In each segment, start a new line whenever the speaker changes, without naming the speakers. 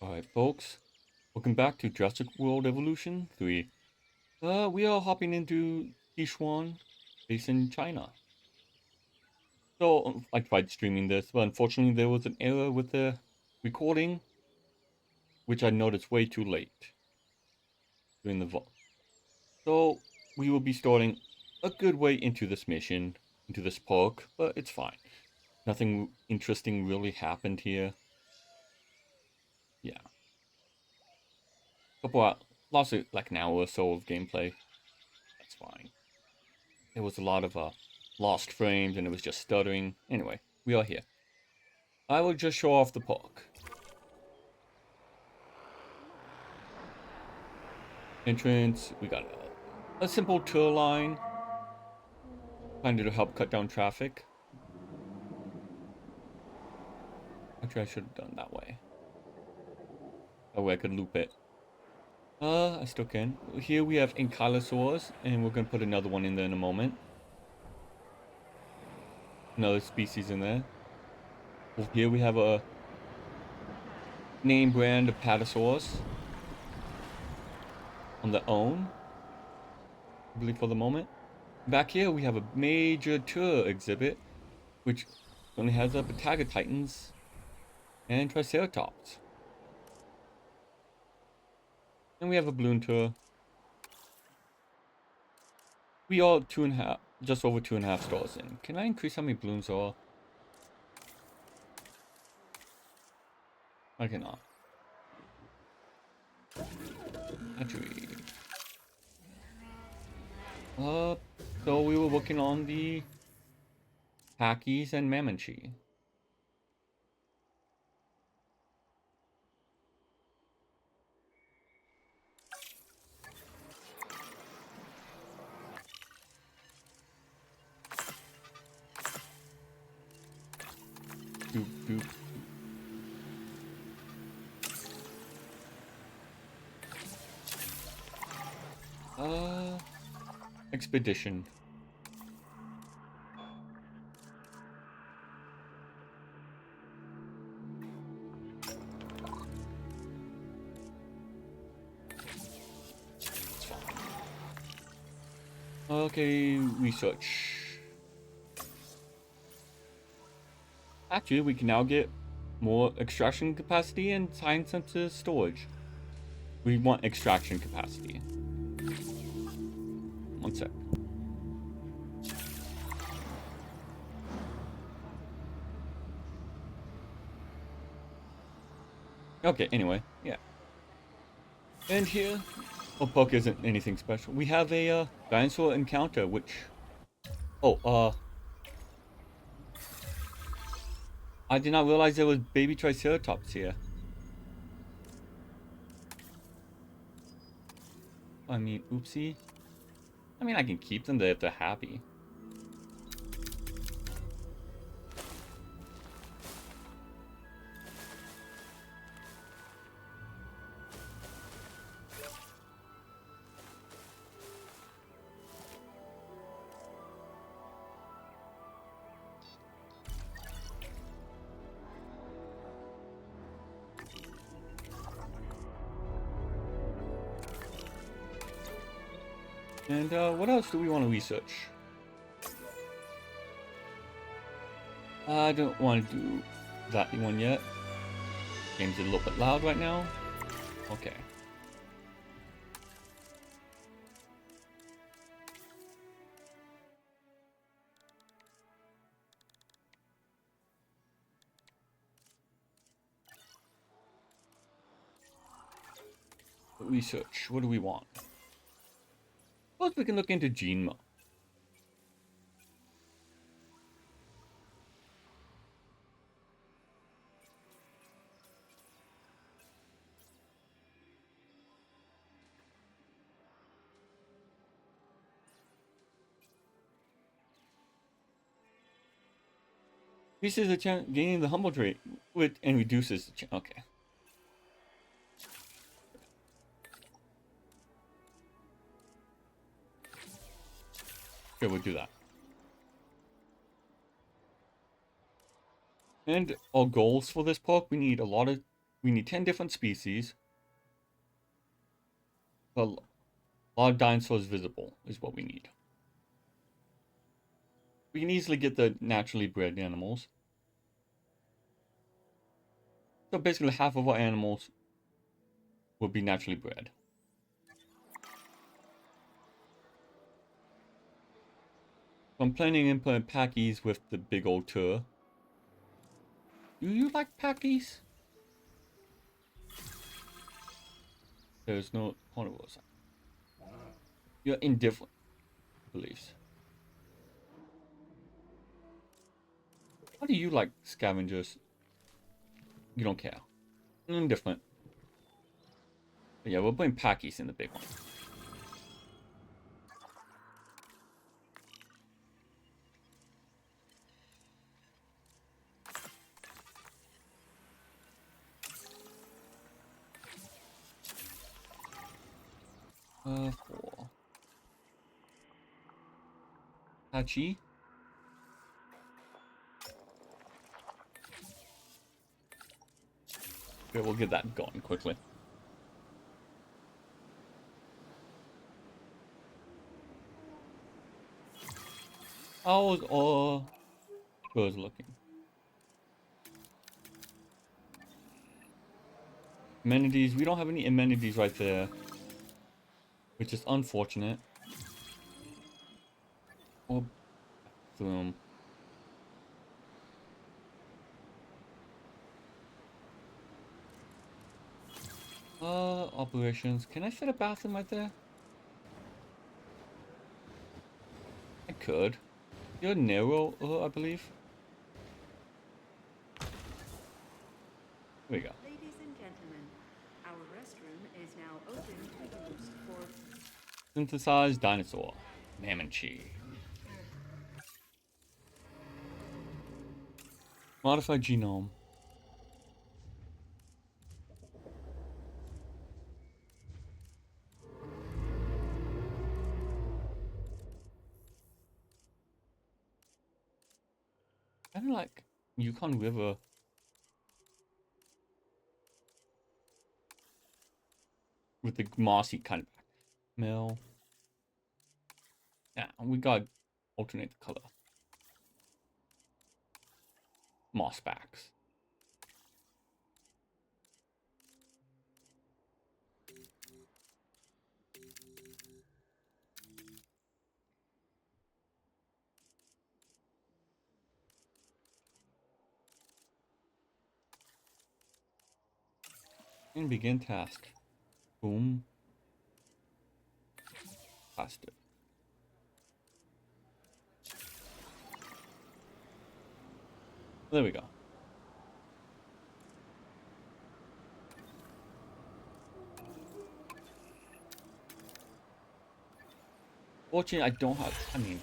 Alright, folks. Welcome back to Jurassic World Evolution 3. We are hopping into Sichuan, based in China. So, I tried streaming this, but unfortunately there was an error with the recording, which I noticed way too late during the vault. So, we will be starting a good way into this mission, into this park, but it's fine. Nothing interesting really happened here. Yeah. Lost like an hour or so of gameplay. That's fine. There was a lot of lost frames and it was just stuttering. Anyway, we are here. I will just show off the park. Entrance, we got a simple tour line. Kind of to help cut down traffic. Actually, I should have done that way. That way I could loop it. I still can. Here we have ankylosaurs, and we're gonna put another one in there in a moment. Another species in there. Well, here we have a name brand of patasaurs on their own, I believe for the moment. Back here we have a major tour exhibit, which only has Bataga Titans and Triceratops. And we have a balloon tour. We are just over 2.5 stars in. Can I increase how many balloons there are? I cannot. Actually. So we were working on the Packies and Mamanchi. Doop doop. Expedition. Okay, research. Actually, we can now get more extraction capacity and time sensitive storage. We want extraction capacity. One sec. Okay, anyway, yeah. And here, oh, Poke isn't anything special. We have a dinosaur encounter, which, oh, I did not realize there was baby Triceratops here. I mean, oopsie. I mean, I can keep them there if they're happy. And what else do we want to research? I don't want to do that one yet. Game's a little bit loud right now. Okay. Research. What do we want? Suppose we can look into Genma. Increases the chance gaining the humble trait with and reduces the chance. Okay. Okay, we'll do that. And our goals for this park, we need a lot of We need 10 different species. A lot of dinosaurs visible is what we need. We can easily get the naturally bred animals. So basically half of our animals would be naturally bred. So I'm planning to implement packies with the big old tour. Do you like packies? There's no carnivores. You're indifferent beliefs. How do you like scavengers? You don't care. Indifferent. But yeah, we're putting packies in the big one. For Hachi. Okay, we'll get that going quickly. How's all birds looking? Amenities. We don't have any amenities right there, which is unfortunate. Oh, boom. Operations. Can I fit a bathroom right there? I could. You're narrow, I believe. Here we go.
Ladies and gentlemen, our restroom is now open to use for
Synthesized dinosaur. Mammochi. Modified genome. Kind of like Yukon River. With the mossy kind of smell. Yeah, we gotta alternate the color. Moss backs. And begin task. Boom. Faster. There we go. Fortunately, I don't have. I mean,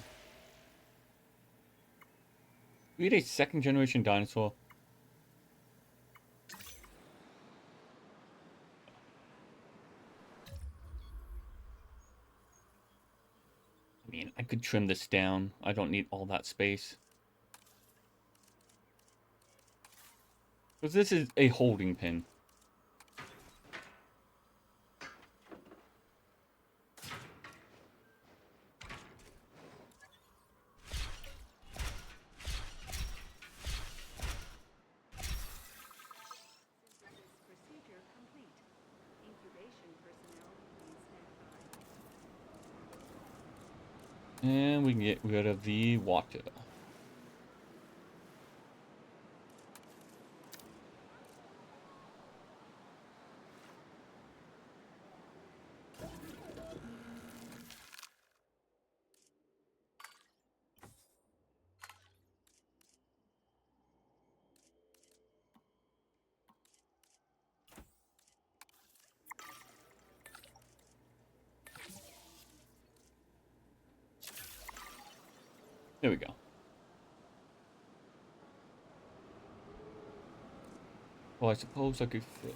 we had a second generation dinosaur. I mean, I could trim this down. I don't need all that space. Because this is a holding pin.
procedure complete. Incubation personnel please stand by.
And we can get rid of the water. There we go. Well, I suppose I could fit.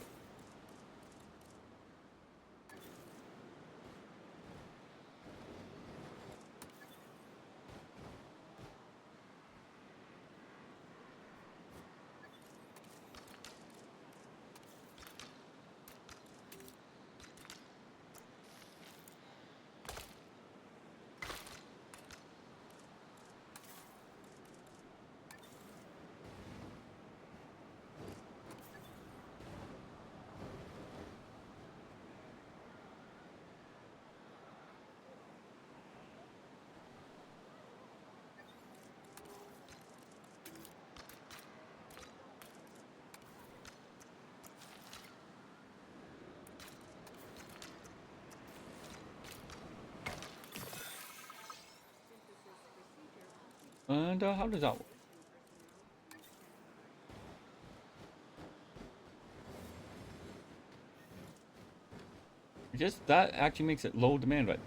And how does that work? Just that actually makes it low demand, right?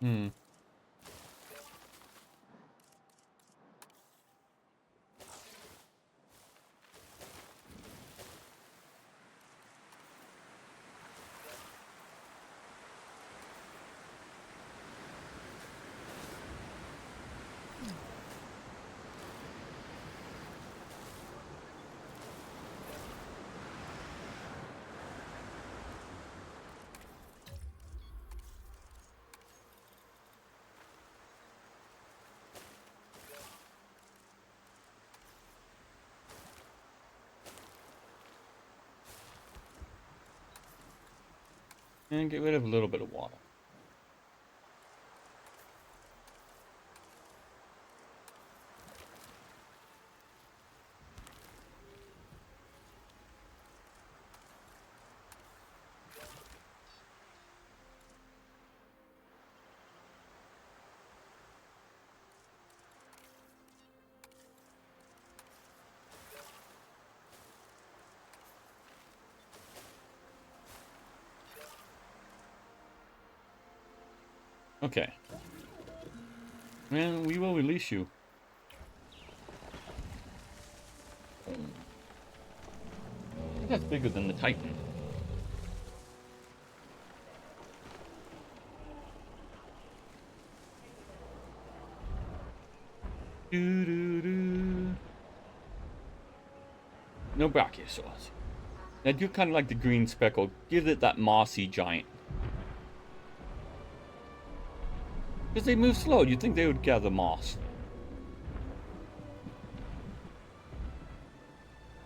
Hmm. And get rid of a little bit of water. Okay. And we will release you. I think that's bigger than the Titan. Doo doo doo. No brachiosaurs. They do kind of like the green speckle. Give it that mossy giant. Because they move slow, you'd think they would gather moss.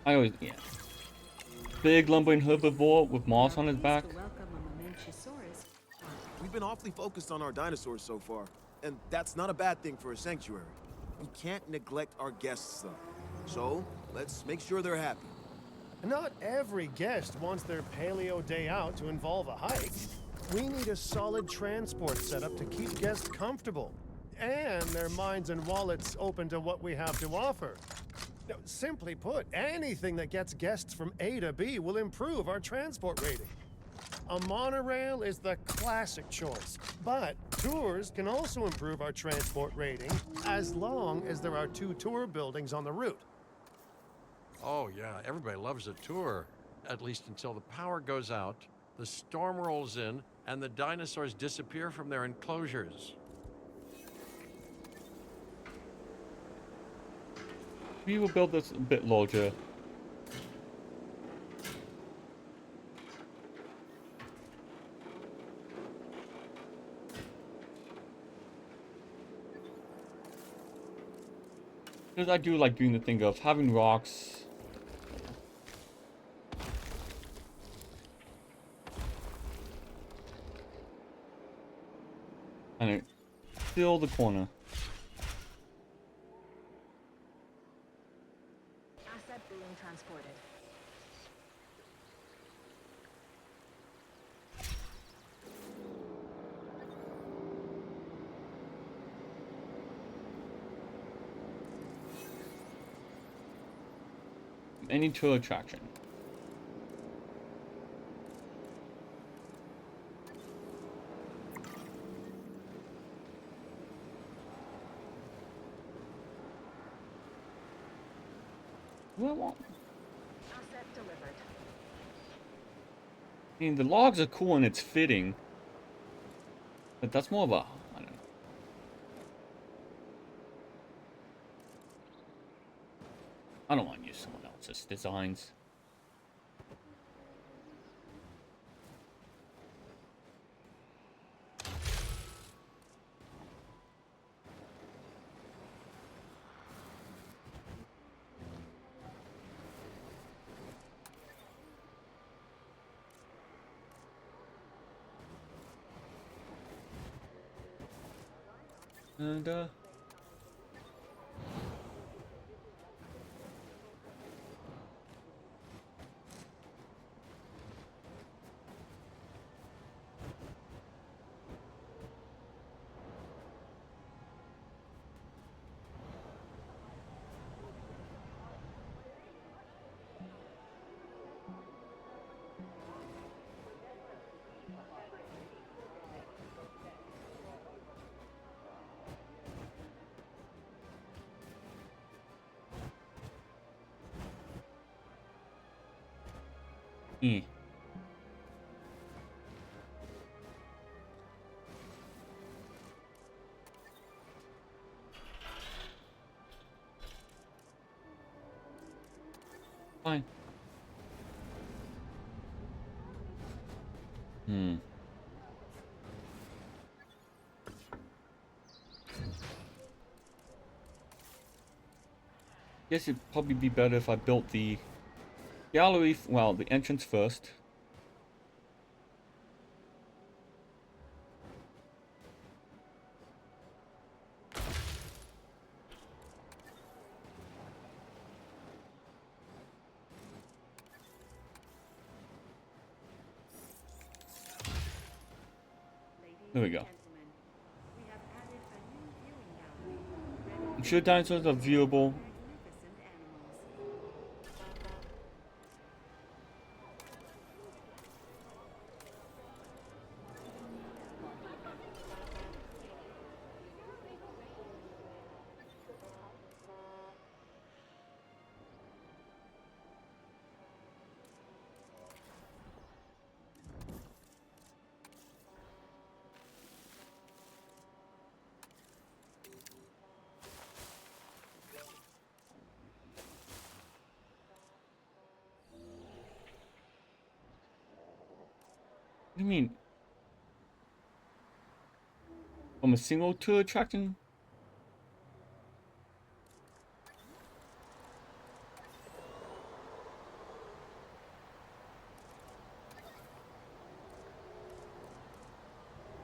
I always, yeah. Big lumbering herbivore with moss on his back.
To welcome a Mamenchisaurus.
We've been awfully focused on our dinosaurs so far, and that's not a bad thing for a sanctuary. We can't neglect our guests, though. So, let's make sure they're happy.
Not every guest wants their paleo day out to involve a hike. We need a solid transport setup to keep guests comfortable and their minds and wallets open to what we have to offer. Now, simply put, anything that gets guests from A to B will improve our transport rating. A monorail is the classic choice, but tours can also improve our transport rating as long as there are 2 tour buildings on the route.
Oh, yeah, everybody loves a tour. At least until the power goes out, the storm rolls in, and the dinosaurs disappear from their enclosures.
We will build this a bit larger. Because I do like doing the thing of having rocks. And it fill the corner.
Asset being transported.
Any tour attraction. Well,
Asset delivered.
I mean, the logs are cool and it's fitting. But that's more of a, I don't know. I don't want to use someone else's designs. And eh. Fine. Hmm. Guess it'd probably be better if I built the gallery, well, the entrance first.
Ladies
There we
and
go.
gentlemen, we have added a new viewing gallery, ready
Ensure dinosaurs are viewable.
magnificent animals.
What do you mean? From a single tour attraction?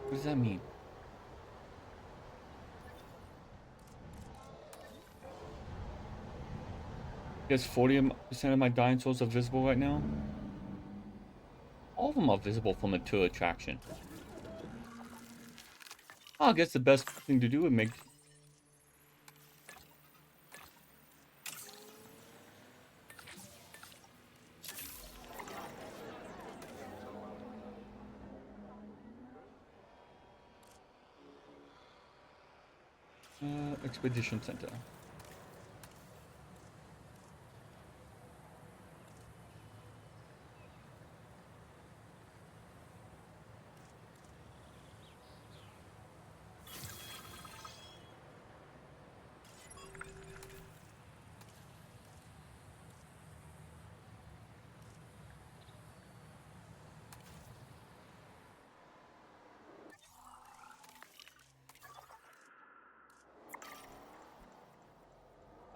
What does that mean? Guess 40% of my dinosaurs are visible right now? All of them are visible from a tour attraction. I guess the best thing to do would make... Expedition Center.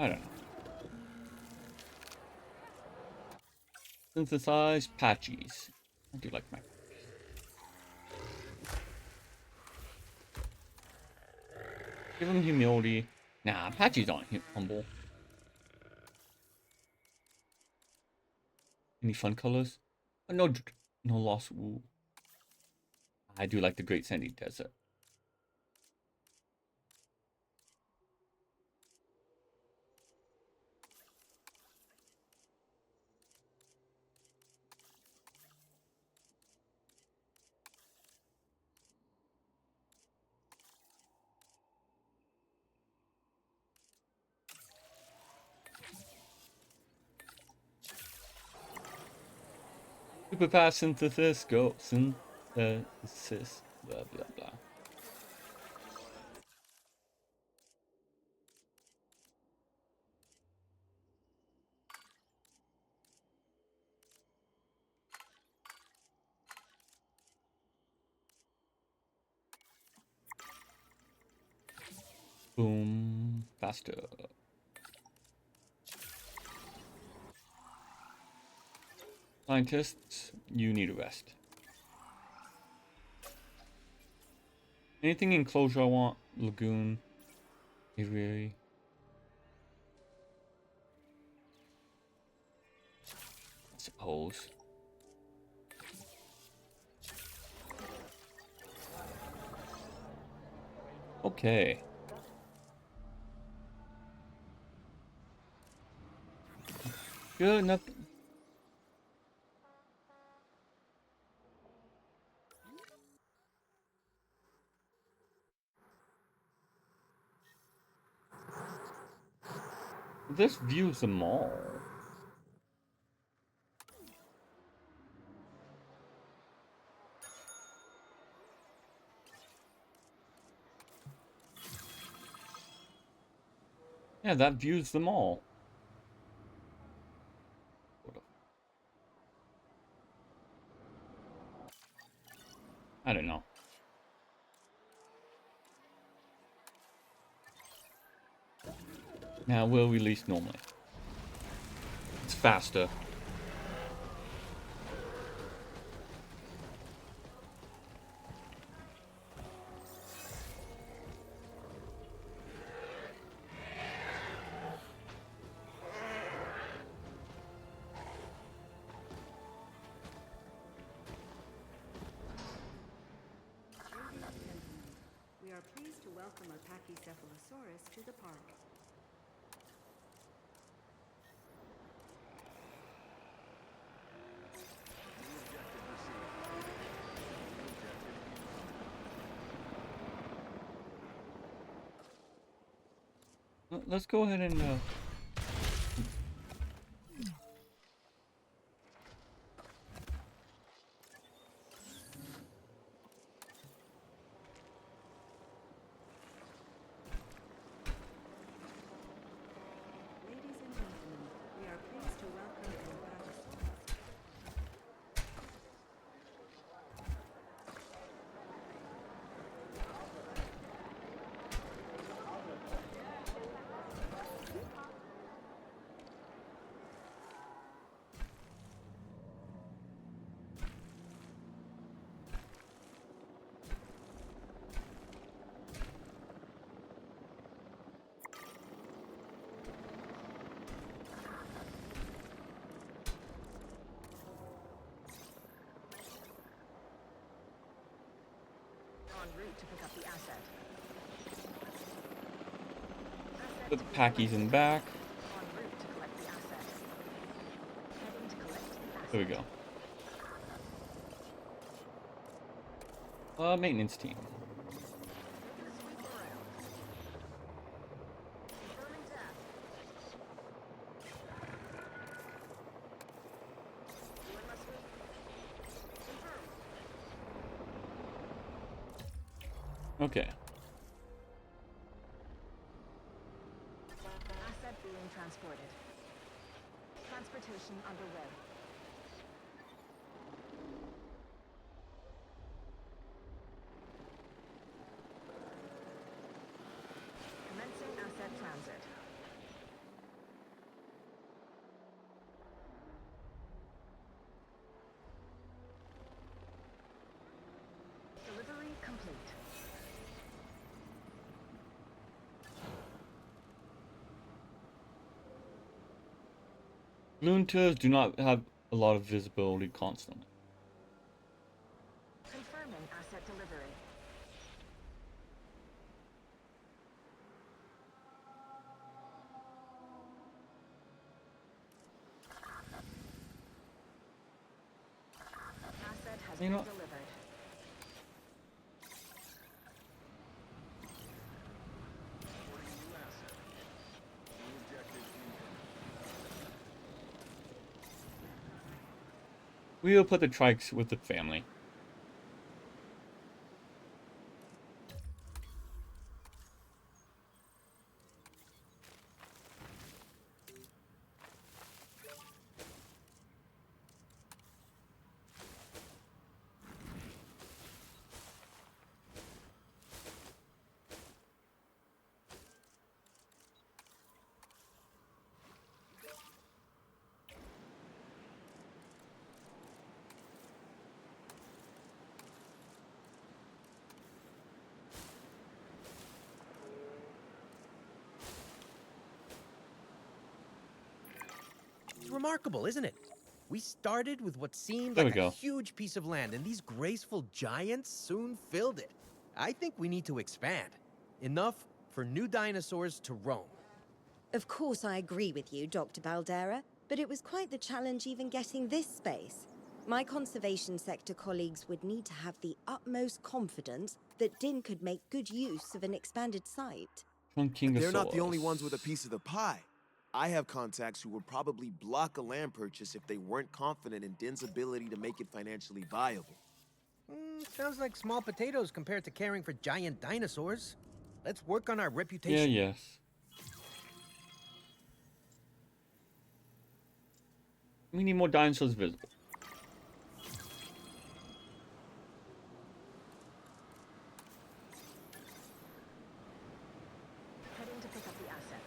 I don't know. Synthesize patches. I do like my... Give them humility. Nah, Apaches aren't humble. Any fun colors? No, no loss. Ooh. I do like the Great Sandy Desert. Super fast synthesis, go synthesis, blah blah blah. Boom, faster. Scientists, you need a rest. Anything enclosure I want, lagoon. Really? I suppose. Okay. Good enough. This views them all. Yeah, that views them all. I don't know. Now we'll release normally. It's faster.
Ladies and gentlemen, we are pleased to welcome a Pachycephalosaurus to the park.
Let's go ahead and
Ladies and gentlemen, we are pleased to welcome an Apatosaurus.
En route to pick up the asset.
put the packies in back.
En route to collect the asset. Heading to collect the asset.
There we go. Maintenance team.
Taking a sweep around. Confirming task. Doing my sweep. Confirmed.
Okay.
Asset being transported. Transportation underway. Commencing asset transit. Delivery complete.
Balloon tours do not have a lot of visibility constantly.
Confirming asset delivery. Asset has
You
been
know-
delivered.
We'll put the trikes with the family.
remarkable, isn't it? We started with what seemed
There
like
we
a
go.
huge piece of land, and these graceful giants soon filled it. I think we need to expand. Enough for new dinosaurs to roam.
Of course, I agree with you, Dr. Baldera, but it was quite the challenge even getting this space. My conservation sector colleagues would need to have the utmost confidence that Din could make good use of an expanded site.
They're not the only ones with a
Trunkingosaurus.
piece of the pie. I have contacts who would probably block a land purchase if they weren't confident in Din's ability to make it financially viable.
Sounds like small potatoes compared to caring for giant dinosaurs. Let's work on our
Yeah,
reputation.
yes. We need more dinosaurs visible.
Heading to pick up the asset.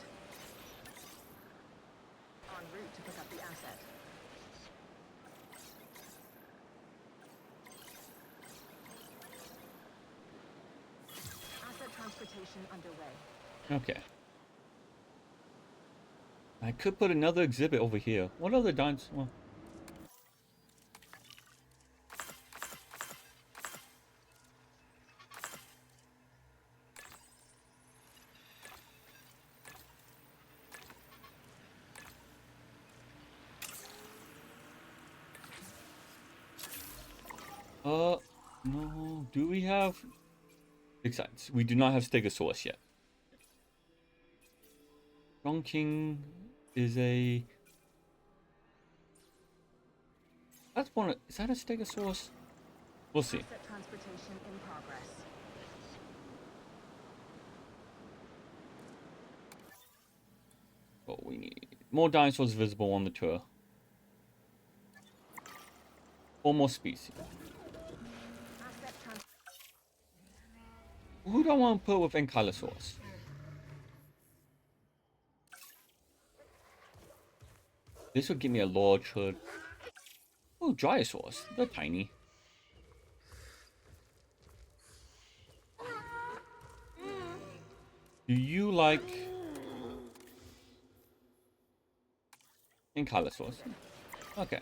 En route to pick up the asset. Asset transportation underway.
Okay. I could put another exhibit over here. What other dinosaurs? Well, no. Do we have? Besides, we do not have Stegosaurus yet. King is a. That's one. Is that a Stegosaurus? We'll see.
Asset transportation in progress.
What we need. More dinosaurs visible on the tour. 4 more species.
Asset trans-
Who do I want to put with Ankylosaurus? This would give me a large hood. Oh, Dryosaurs. They're tiny. Do you like Ankylosaurs? Okay.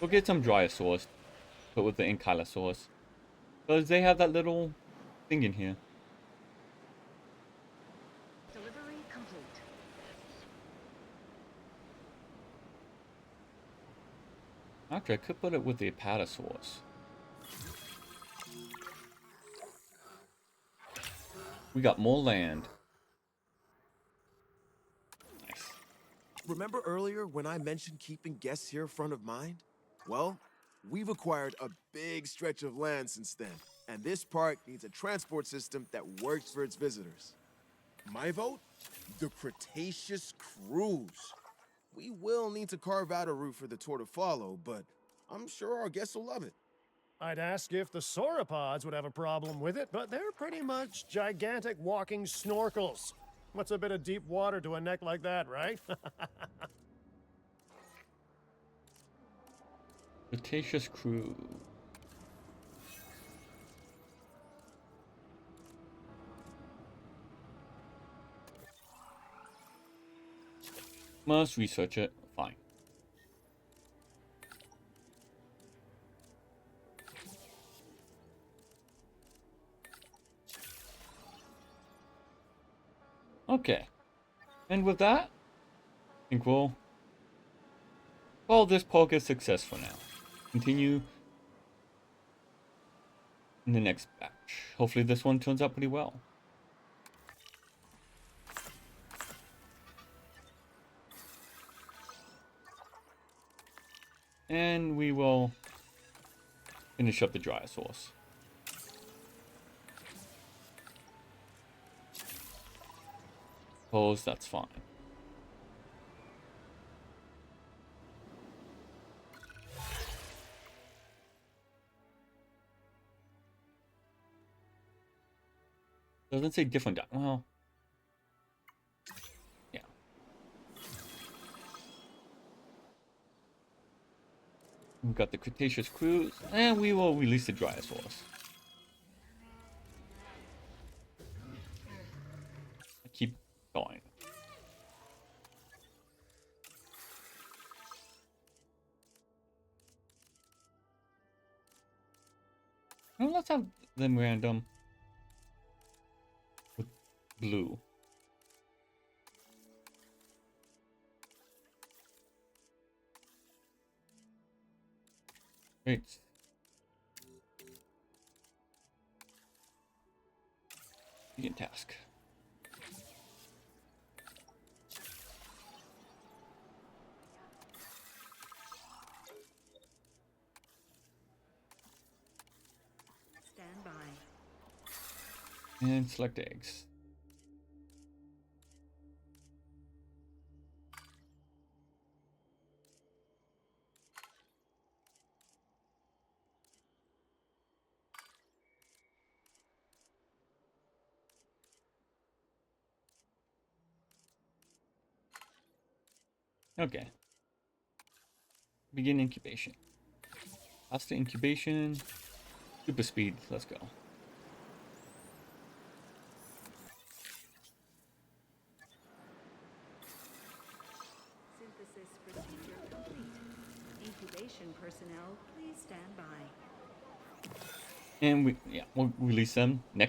We'll get some Dryosaurs, but with the Ankylosaurs. Because they have that little thing in here.
Delivery complete.
Actually, I could put it with the Apatosaurs. We got more land. Nice.
Remember earlier when I mentioned keeping guests here front of mind? Well, we've acquired a big stretch of land since then, and this park needs a transport system that works for its visitors. My vote? The Cretaceous Cruise. We will need to carve out a route for the tour to follow, but I'm sure our guests will love it.
I'd ask if the sauropods would have a problem with it, but they're pretty much gigantic walking snorkels. What's a bit of deep water to a neck like that, right?
Cretaceous crew. Must research it. Fine. Okay. And with that, I think we'll call this park a success for now. Continue in the next batch. Hopefully this one turns out pretty well. And we will finish up the Dryosaurs. Suppose that's fine. Doesn't say different. Well, yeah. We've got the Cretaceous cruise, and we will release the Dryosaurs. Keep going. let's have them random with blue. Great. Begin task.
Stand by.
And select eggs. Okay. Begin incubation. That's the incubation. Super speed. Let's go.
Synthesis procedure complete. Incubation personnel, please stand by.
And we'll release them next